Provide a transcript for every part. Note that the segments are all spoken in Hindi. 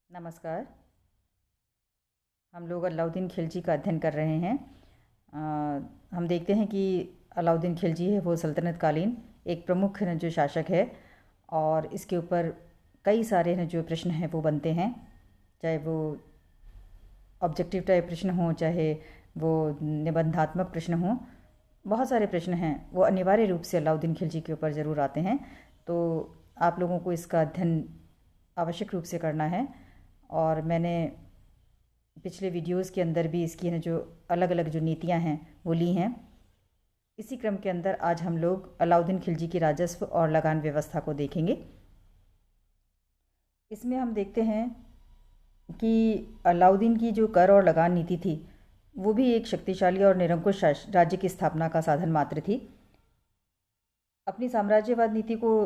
नमस्कार। हम लोग अलाउद्दीन खिलजी का अध्ययन कर रहे हैं। हम देखते हैं कि अलाउद्दीन खिलजी है वो सल्तनत कालीन एक प्रमुख है जो शासक है, और इसके ऊपर कई सारे हैं जो प्रश्न हैं वो बनते हैं, चाहे वो ऑब्जेक्टिव टाइप प्रश्न हों, चाहे वो निबंधात्मक प्रश्न हों। बहुत सारे प्रश्न हैं वो अनिवार्य रूप से अलाउद्दीन खिलजी के ऊपर ज़रूर आते हैं। तो आप लोगों को इसका अध्ययन आवश्यक रूप से करना है। और मैंने पिछले वीडियोस के अंदर भी इसकी जो अलग अलग जो नीतियां हैं वो ली हैं। इसी क्रम के अंदर आज हम लोग अलाउद्दीन खिलजी की राजस्व और लगान व्यवस्था को देखेंगे। इसमें हम देखते हैं कि अलाउद्दीन की जो कर और लगान नीति थी वो भी एक शक्तिशाली और निरंकुश राज्य की स्थापना का साधन मात्र थी। अपनी साम्राज्यवाद नीति को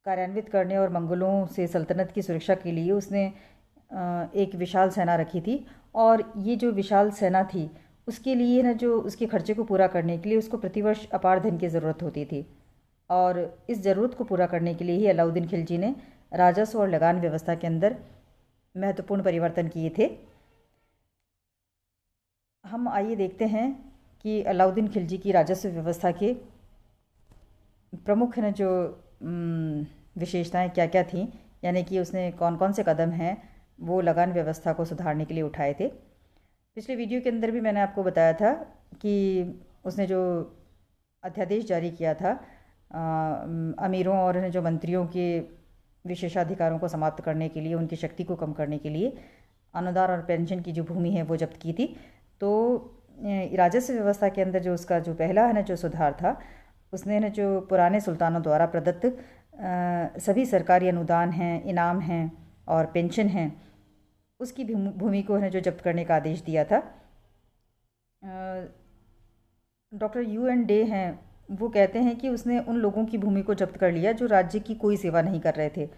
कार्यान्वित करने और मंगलों से सल्तनत की सुरक्षा के लिए उसने एक विशाल सेना रखी थी, और ये जो विशाल सेना थी उसके लिए ना जो उसके खर्चे को पूरा करने के लिए उसको प्रतिवर्ष अपार धन की ज़रूरत होती थी। और इस ज़रूरत को पूरा करने के लिए ही अलाउद्दीन खिलजी ने राजस्व और लगान व्यवस्था के अंदर महत्वपूर्ण परिवर्तन किए थे। हम आइए देखते हैं कि अलाउद्दीन खिलजी की राजस्व व्यवस्था के प्रमुख जो विशेषताएं क्या क्या थीं, यानी कि उसने कौन कौन से कदम हैं वो लगान व्यवस्था को सुधारने के लिए उठाए थे। पिछले वीडियो के अंदर भी मैंने आपको बताया था कि उसने जो अध्यादेश जारी किया था अमीरों और जो मंत्रियों के विशेषाधिकारों को समाप्त करने के लिए, उनकी शक्ति को कम करने के लिए अनुदान और पेंशन की जो भूमि है वो जब्त की थी। तो राजस्व व्यवस्था के अंदर जो उसका जो पहला है जो सुधार था, उसने जो पुराने सुल्तानों द्वारा प्रदत्त सभी सरकारी अनुदान हैं, इनाम हैं और पेंशन हैं, उसकी भूमि को जो जब्त करने का आदेश दिया था। डॉक्टर UN डे हैं वो कहते हैं कि उसने उन लोगों की भूमि को जब्त कर लिया जो राज्य की कोई सेवा नहीं कर रहे थे,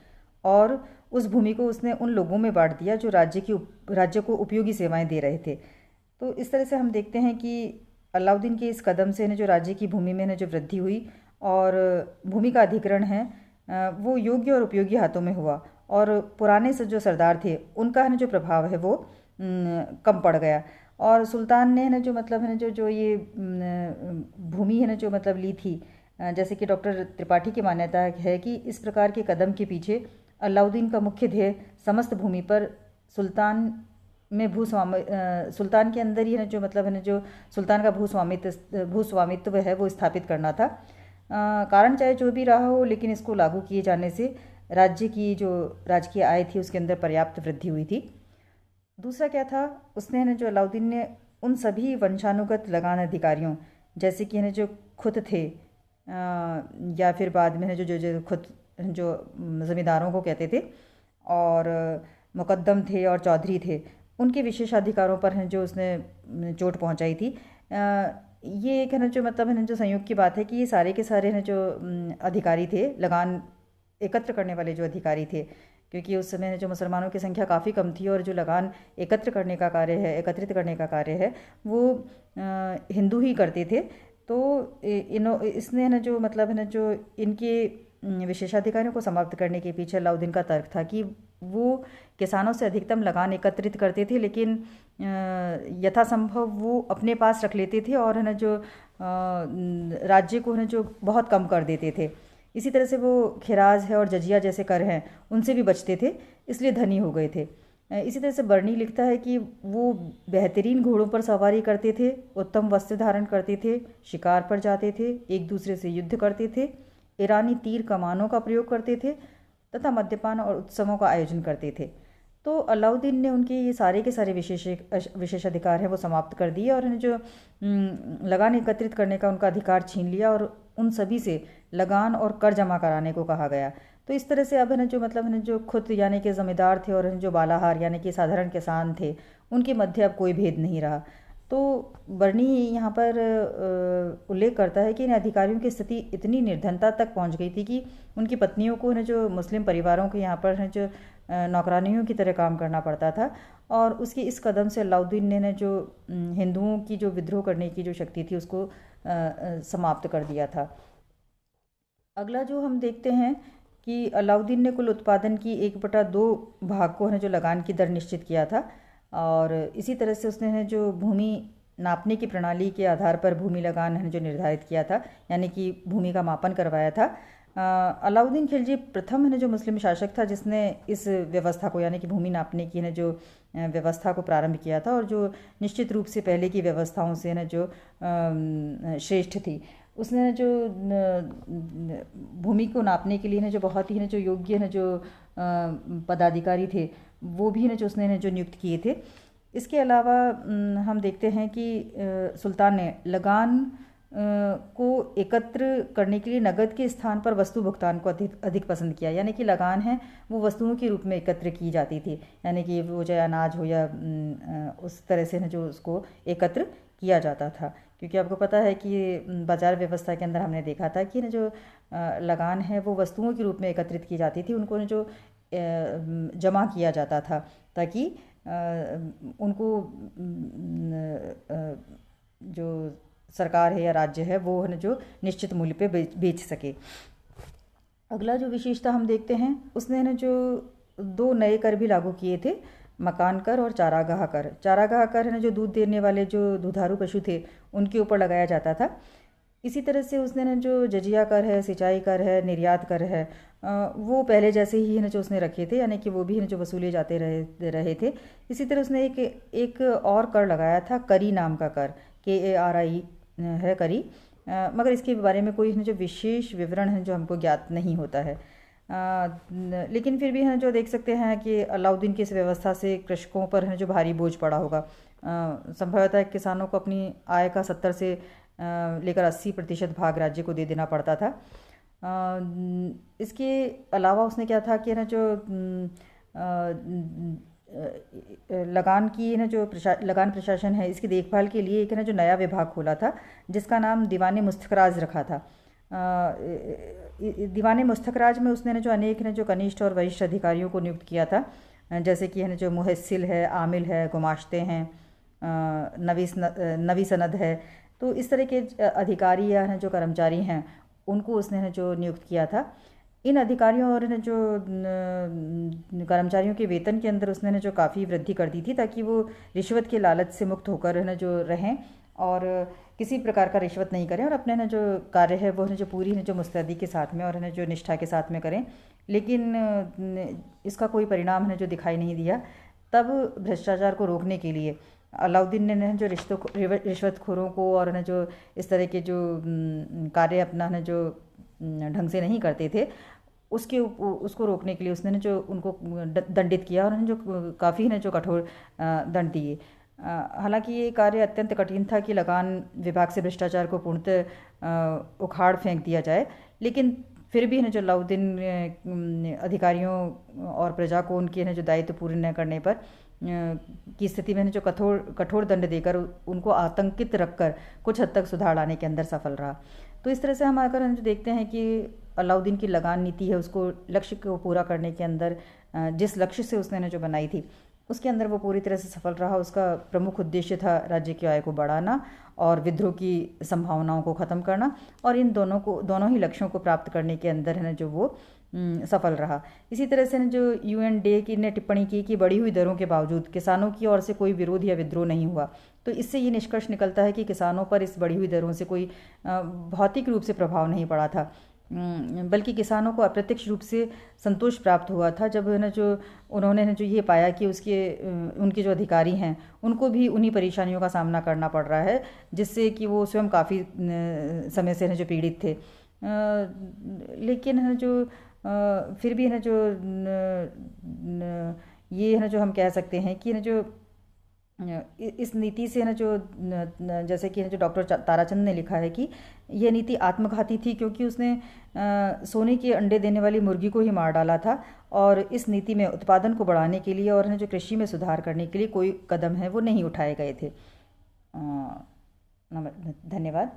और उस भूमि को उसने उन लोगों में बांट दिया जो राज्य को उपयोगी सेवाएं दे रहे थे। तो इस तरह से हम देखते हैं कि अलाउद्दीन के इस कदम से जो राज्य की भूमि में जो वृद्धि हुई और भूमि का अधिग्रहण है वो योग्य और उपयोगी हाथों में हुआ, और पुराने से जो सरदार थे उनका जो प्रभाव है वो कम पड़ गया। और सुल्तान ने जो मतलब जो ये भूमि जो मतलब ली थी, जैसे कि डॉक्टर त्रिपाठी की मान्यता है कि इस प्रकार के कदम के पीछे अलाउद्दीन का मुख्य ध्येय समस्त भूमि पर सुल्तान में सुल्तान के अंदर ही जो मतलब जो सुल्तान का भूस्वामित्व है वो स्थापित करना था। कारण चाहे जो भी रहा हो, लेकिन इसको लागू किए जाने से राज्य की जो राजकीय आय थी उसके अंदर पर्याप्त वृद्धि हुई थी। दूसरा क्या था, उसने जो अलाउद्दीन ने उन सभी वंशानुगत लगान अधिकारियों, जैसे कि जो खुद थे या फिर बाद में जो खुद जो ज़मींदारों को कहते थे और मुकद्दम थे और चौधरी थे, उनके विशेषाधिकारों पर जो उसने चोट पहुंचाई थी। ये एक जो मतलब जो संयोग की बात है कि ये सारे के सारे जो अधिकारी थे, लगान एकत्र करने वाले जो अधिकारी थे, क्योंकि उस समय जो मुसलमानों की संख्या काफ़ी कम थी और जो लगान एकत्रित करने का कार्य है वो हिंदू ही करते थे। तो इसने जो मतलब जो इनके विशेषाधिकारियों को समाप्त करने के पीछे अलाउद्दीन का तर्क था कि वो किसानों से अधिकतम लगान एकत्रित करते थे, लेकिन यथासंभव वो अपने पास रख लेते थे और जो राज्य को जो बहुत कम कर देते थे। इसी तरह से वो खिराज है और जजिया जैसे कर हैं उनसे भी बचते थे, इसलिए धनी हो गए थे। इसी तरह से बर्नी लिखता है कि वो बेहतरीन घोड़ों पर सवारी करते थे, उत्तम वस्त्र धारण करते थे, शिकार पर जाते थे, एक दूसरे से युद्ध करते थे, ईरानी तीर कमानों का प्रयोग करते थे तथा मद्यपान और उत्सवों का आयोजन करते थे। तो अलाउद्दीन ने उनके ये सारे के सारे विशेषाधिकार है वो समाप्त कर दिए और जो लगान एकत्रित करने का उनका अधिकार छीन लिया, और उन सभी से लगान और कर जमा कराने को कहा गया। तो इस तरह से अब जो मतलब जो खुद यानी कि ज़मींदार थे और जो बालाहार यानी कि साधारण किसान थे, उनके मध्य अब कोई भेद नहीं रहा। तो बर्नी यहाँ पर उल्लेख करता है कि इन अधिकारियों की स्थिति इतनी निर्धनता तक पहुँच गई थी कि उनकी पत्नियों को जो मुस्लिम परिवारों के यहाँ पर जो नौकरानियों की तरह काम करना पड़ता था। और उसके इस कदम से अलाउद्दीन ने जो हिंदुओं की जो विद्रोह करने की जो शक्ति थी उसको समाप्त कर दिया था। अगला जो हम देखते हैं कि अलाउद्दीन ने कुल उत्पादन की 1/2 भाग को है जो लगान की दर निश्चित किया था, और इसी तरह से उसने है जो भूमि नापने की प्रणाली के आधार पर भूमि लगान है जो निर्धारित किया था, यानी कि भूमि का मापन करवाया था। अलाउद्दीन खिलजी प्रथम है जो मुस्लिम शासक था जिसने इस व्यवस्था को, यानी कि भूमि नापने की है जो व्यवस्था को प्रारंभ किया था, और जो निश्चित रूप से पहले की व्यवस्थाओं से है जो श्रेष्ठ थी। उसने जो भूमि को नापने के लिए ने जो बहुत ही ने जो योग्य ने जो पदाधिकारी थे वो भी ने जो उसने ने जो नियुक्त किए थे। इसके अलावा हम देखते हैं कि सुल्तान ने लगान को एकत्र करने के लिए नगद के स्थान पर वस्तु भुगतान को अधिक पसंद किया, यानी कि लगान है वो वस्तुओं के रूप में एकत्र की जाती थी, यानी कि वो चाहे अनाज हो या उस तरह से जो उसको एकत्र किया जाता था। क्योंकि आपको पता है कि बाजार व्यवस्था के अंदर हमने देखा था कि जो लगान है वो वस्तुओं के रूप में एकत्रित की जाती थी, उनको जो जमा किया जाता था ताकि उनको जो सरकार है या राज्य है वो है जो निश्चित मूल्य पे बेच सके। अगला जो विशेषता हम देखते हैं, उसने ना जो 2 नए कर भी लागू किए थे, मकान कर और चारागाह कर। चारागाह कर है ना जो दूध देने वाले जो दुधारू पशु थे उनके ऊपर लगाया जाता था। इसी तरह से उसने ना जो जजिया कर है, सिंचाई कर है, निर्यात कर है, वो पहले जैसे ही है ना जो उसने रखे थे, यानी कि वो भी है जो वसूले जाते रहे थे। इसी तरह उसने एक और कर लगाया था, करी नाम का कर, KARI है करी, मगर इसके बारे में कोई जो विशेष विवरण है जो हमको ज्ञात नहीं होता है। लेकिन फिर भी है जो देख सकते हैं कि अलाउद्दीन की इस व्यवस्था से कृषकों पर है जो भारी बोझ पड़ा होगा। संभवतः किसानों को अपनी आय का 70 से लेकर 80% भाग राज्य को दे देना पड़ता था। इसके अलावा उसने क्या था कि ना जो लगान की ना जो लगान प्रशासन है इसकी देखभाल के लिए एक ना जो नया विभाग खोला था जिसका नाम दीवाने मुस्तखराज रखा था। दीवाने मुस्तखराज में उसने ना जो अनेक ना जो कनिष्ठ और वरिष्ठ अधिकारियों को नियुक्त किया था, जैसे कि है ना जो मुहस्सिल है, आमिल है, गुमाश्ते हैं, नवी सनद है। तो इस तरह के अधिकारी या जो कर्मचारी हैं उनको उसने ना जो नियुक्त किया था। इन अधिकारियों और जो कर्मचारियों के वेतन के अंदर उसने जो काफ़ी वृद्धि कर दी थी ताकि वो रिश्वत के लालच से मुक्त होकर है ना जो रहें और किसी प्रकार का रिश्वत नहीं करें और अपने ना जो कार्य है वो जो पूरी जो मुस्तैदी के साथ में और है ना जो निष्ठा के साथ में करें। लेकिन इसका कोई परिणाम है जो दिखाई नहीं दिया। तब भ्रष्टाचार को रोकने के लिए अलाउद्दीन ने जो रिश्वतखोरों को और न जो इस तरह के जो कार्य अपना न जो ढंग से नहीं करते थे उसको रोकने के लिए उसने न जो उनको दंडित किया और जो काफ़ी न जो कठोर दंड दिए। हालांकि ये कार्य अत्यंत कठिन था कि लगान विभाग से भ्रष्टाचार को पूर्णतः उखाड़ फेंक दिया जाए, लेकिन फिर भी न जो अलाउद्दीन अधिकारियों और प्रजा को उनके न जो दायित्व पूरे न करने पर की स्थिति में जो कठोर दंड देकर उनको आतंकित रखकर कुछ हद तक सुधार लाने के अंदर सफल रहा। तो इस तरह से हम आकर जो देखते हैं कि अलाउद्दीन की लगान नीति है उसको लक्ष्य को पूरा करने के अंदर जिस लक्ष्य से उसने ने जो बनाई थी उसके अंदर वो पूरी तरह से सफल रहा। उसका प्रमुख उद्देश्य था राज्य की आय को बढ़ाना और विद्रोह की संभावनाओं को ख़त्म करना, और इन दोनों ही लक्ष्यों को प्राप्त करने के अंदर है ना जो वो सफल रहा। इसी तरह से न जो UN डे की ने टिप्पणी की कि बढ़ी हुई दरों के बावजूद किसानों की ओर से कोई विरोध या विद्रोह नहीं हुआ। तो इससे ये निष्कर्ष निकलता है कि किसानों पर इस बढ़ी हुई दरों से कोई भौतिक रूप से प्रभाव नहीं पड़ा था, बल्कि किसानों को अप्रत्यक्ष रूप से संतोष प्राप्त हुआ था जब न जो उन्होंने न जो ये पाया कि उनके जो अधिकारी हैं उनको भी उन्हीं परेशानियों का सामना करना पड़ रहा है जिससे कि वो स्वयं काफ़ी समय से न जो पीड़ित थे। लेकिन है जो फिर भी है ना जो ये है ना जो हम कह सकते हैं कि ना जो इस नीति से ना जो जैसे कि जो डॉक्टर ताराचंद ने लिखा है कि यह नीति आत्मघाती थी क्योंकि उसने सोने के अंडे देने वाली मुर्गी को ही मार डाला था, और इस नीति में उत्पादन को बढ़ाने के लिए और जो कृषि में सुधार करने के लिए कोई कदम है वो नहीं उठाए गए थे। धन्यवाद।